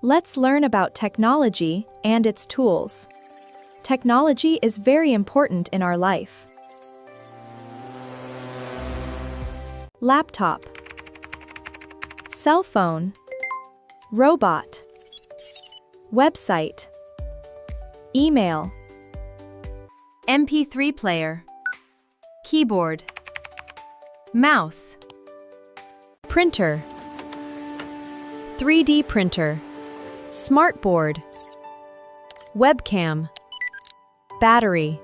Let's learn about technology and its tools. Technology is very important in our life. Laptop, cell phone, robot, website, email, MP3 player, keyboard, mouse, printer, 3D printer, smartboard, webcam, battery,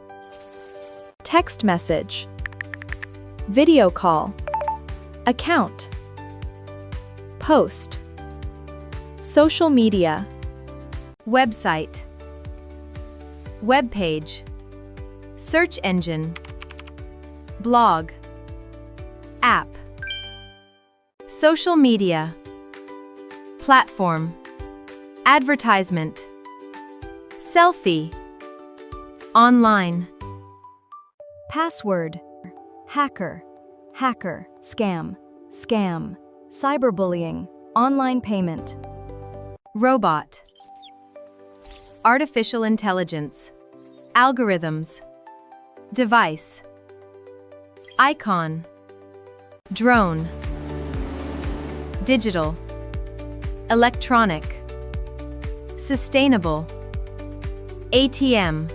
text message, video call, account, post, social media, website, web page, search engine, blog, app, social media, platform, advertisement, selfie, online, password, hacker, hacker, scam, scam, cyberbullying, online payment, robot, artificial intelligence, algorithms, device, icon, drone, digital, electronic, sustainable, ATM.